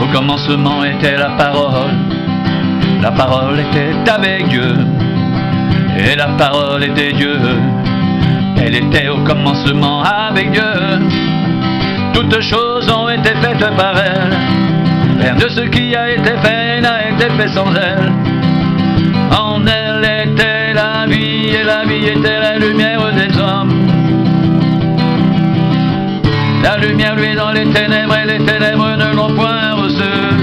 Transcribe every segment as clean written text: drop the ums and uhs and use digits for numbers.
Au commencement était la parole était avec Dieu, et la parole était Dieu. Elle était au commencement avec Dieu. Toutes choses ont été faites par elle. Rien de ce qui a été fait n'a été fait sans elle. En elle était la vie, et la vie était la lumière des hommes. La lumière lui est dans les ténèbres, et les ténèbres ne l'ont point reçue.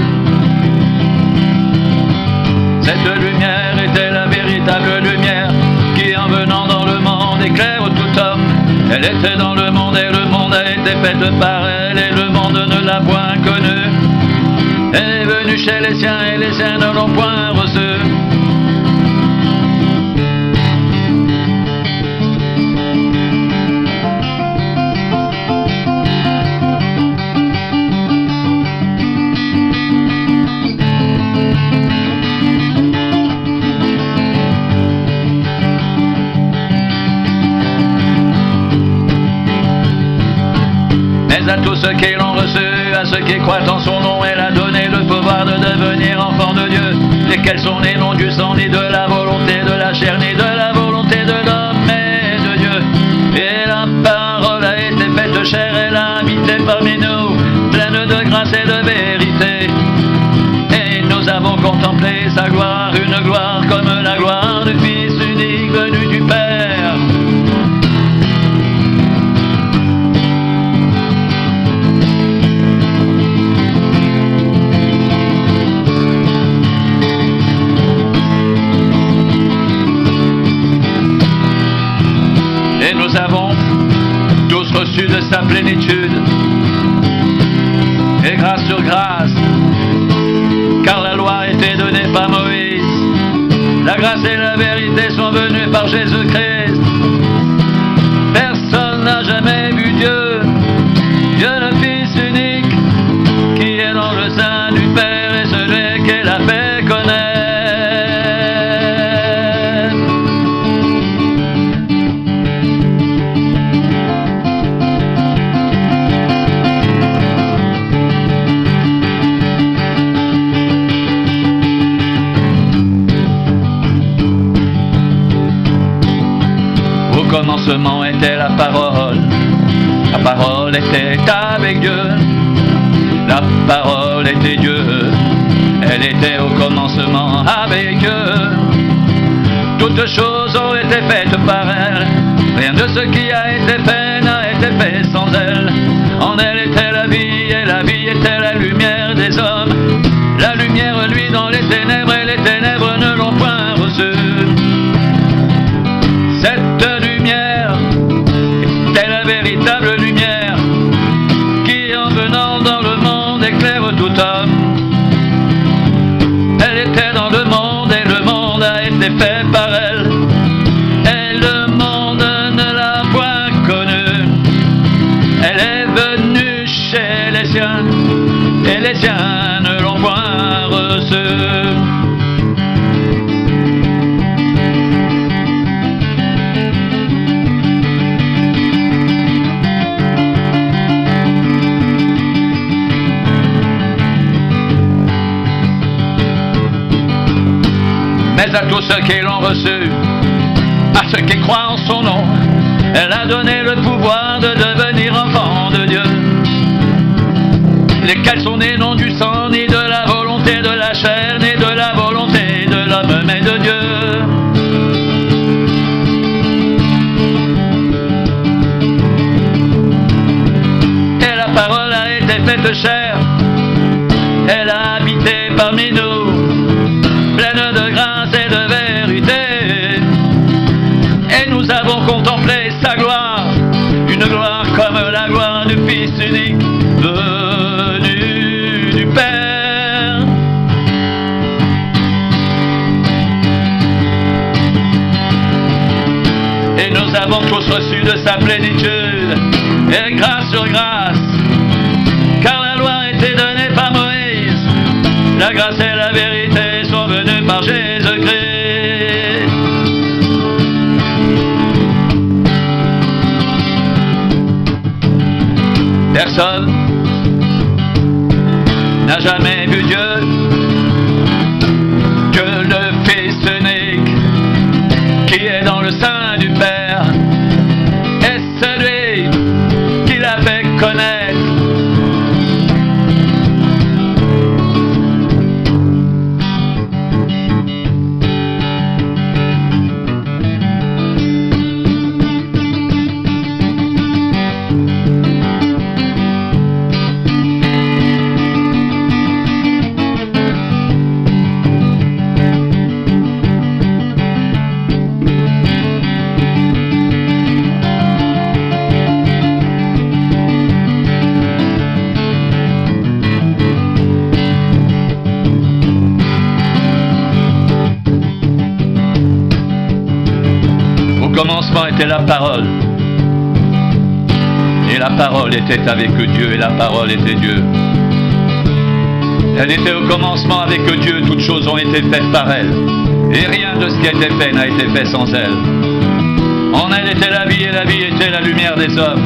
Cette lumière était la véritable lumière qui, en venant dans le monde, éclaire tout homme. Elle était dans le monde, et le monde a été fait par elle, et le monde ne l'a point connue. Elle est venue chez les siens, et les siens ne l'ont point reçue. Mais à tous ceux qui l'ont reçu, à ceux qui croient en son nom, elle a donné le pouvoir de devenir enfants de Dieu, lesquels sont nés non du sang, ni de la volonté de la chair, ni de la volonté de l'homme, mais de Dieu. Et la parole a été faite chair, elle a habité parmi nous, pleine de grâce et de vérité. Et nous avons contemplé sa gloire, une gloire comme la gloire du Fils unique venu du Père. Et nous avons tous reçu de sa plénitude, et grâce sur grâce, car la loi a été donnée par Moïse, la grâce et la vérité sont venues par Jésus-Christ. Personne n'a jamais vu Dieu, Dieu le Fils unique, qui est dans le sein du Père, et celui qui l'a fait connaître. Au commencement était la parole était avec Dieu, la parole était Dieu, elle était au commencement avec Dieu. Toutes choses ont été faites par elle, rien de ce qui a été fait n'a été fait sans elle. En elle était la vie, et la vie était la lumière des hommes. La lumière lui dans les ténèbres, et les ténèbres ne l'ont point reçue. Cette lumière était la véritable lumière qui, en venant dans le monde, éclaire tout homme. Elle était dans le monde, et le monde a été fait par elle, et le monde ne l'a point connue. Elle est venue chez les siens, et les siens ne l'ont point reçue. Mais à tous ceux qui l'ont reçu, à ceux qui croient en son nom, elle a donné le pouvoir de devenir enfants de Dieu, lesquels sont nés non du sang, ni de la volonté de la chair, ni de la volonté de l'homme, mais de Dieu. Et la parole a été faite chair, elle a habité parmi nous, pleine de grâce et de vérité. Et nous avons contemplé sa gloire, une gloire comme la gloire du Fils unique venu du Père. Et nous avons tous reçu de sa plénitude, et grâce sur grâce, car la loi a été donnée par Moïse, la grâce et la vérité sont venues par Jésus-Christ. personne n'a jamais vu Dieu que le Fils unique qui est dans le sein du Père est celui qui l'a fait connaître. Au commencement était la parole, et la parole était avec Dieu, et la parole était Dieu. Elle était au commencement avec Dieu, toutes choses ont été faites par elle, et rien de ce qui a été fait n'a été fait sans elle. En elle était la vie, et la vie était la lumière des hommes.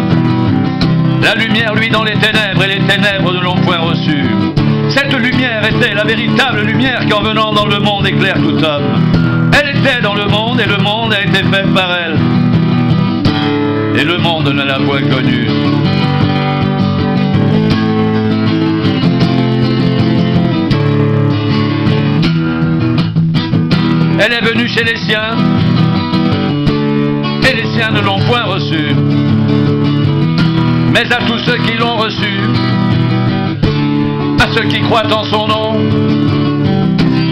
La lumière, lui, dans les ténèbres, et les ténèbres ne l'ont point reçue. Cette lumière était la véritable lumière qui, en venant dans le monde, éclaire tout homme. Elle était dans le monde, et le monde a été fait par elle. Et le monde ne l'a point connue. Elle est venue chez les siens, et les siens ne l'ont point reçue. Mais à tous ceux qui l'ont reçue, à ceux qui croient en son nom,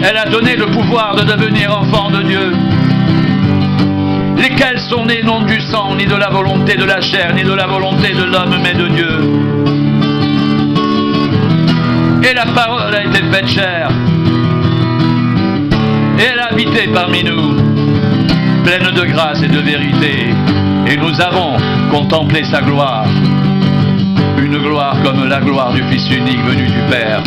elle a donné le pouvoir de devenir enfants de Dieu, lesquels sont nés non du sang, ni de la volonté de la chair, ni de la volonté de l'homme, mais de Dieu. Et la parole a été faite chair, et elle a habité parmi nous, pleine de grâce et de vérité, et nous avons contemplé sa gloire, une gloire comme la gloire du Fils unique venu du Père.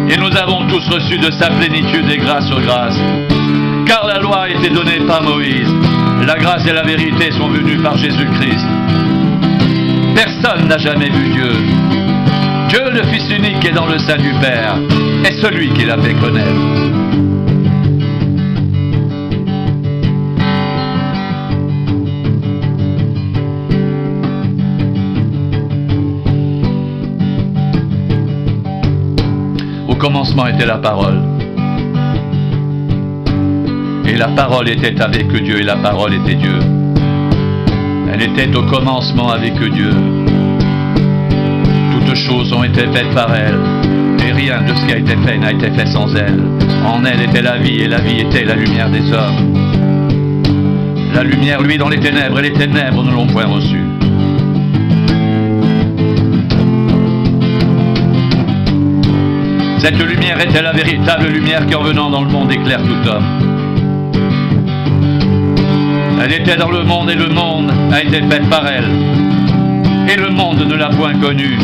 Et nous avons tous reçu de sa plénitude et grâce sur grâce. Car la loi a été donnée par Moïse, la grâce et la vérité sont venues par Jésus-Christ. Personne n'a jamais vu Dieu. Dieu, le Fils unique qui est dans le sein du Père, est celui qui l'a fait connaître. Au commencement était la parole. Et la parole était avec Dieu, et la parole était Dieu. Elle était au commencement avec Dieu. Toutes choses ont été faites par elle, et rien de ce qui a été fait n'a été fait sans elle. En elle était la vie, et la vie était la lumière des hommes. La lumière, lui, dans les ténèbres, et les ténèbres ne l'ont point reçue. Cette lumière était la véritable lumière qui, en venant dans le monde, éclaire tout homme. Elle était dans le monde, et le monde a été fait par elle. Et le monde ne l'a point connue.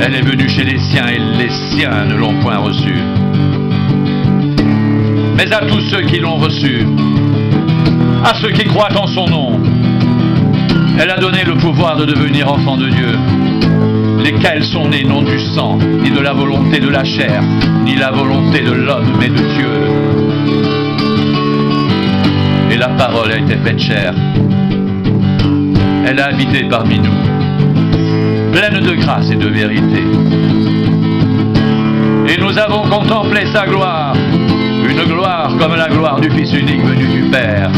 Elle est venue chez les siens, et les siens ne l'ont point reçue. Mais à tous ceux qui l'ont reçue, à ceux qui croient en son nom, elle a donné le pouvoir de devenir enfants de Dieu, lesquels sont nés non du sang, ni de la volonté de la chair, ni la volonté de l'homme, mais de Dieu. Et la parole a été faite chair. Elle a habité parmi nous, pleine de grâce et de vérité. Et nous avons contemplé sa gloire, une gloire comme la gloire du Fils unique venu du Père.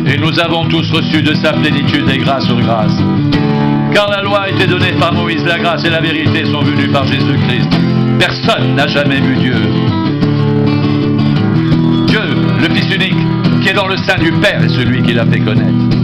Et nous avons tous reçu de sa plénitude et grâce sur grâce. Car la loi a été donnée par Moïse, la grâce et la vérité sont venues par Jésus-Christ. Personne n'a jamais vu Dieu. Dieu, le Fils unique, qui est dans le sein du Père, est celui qui l'a fait connaître.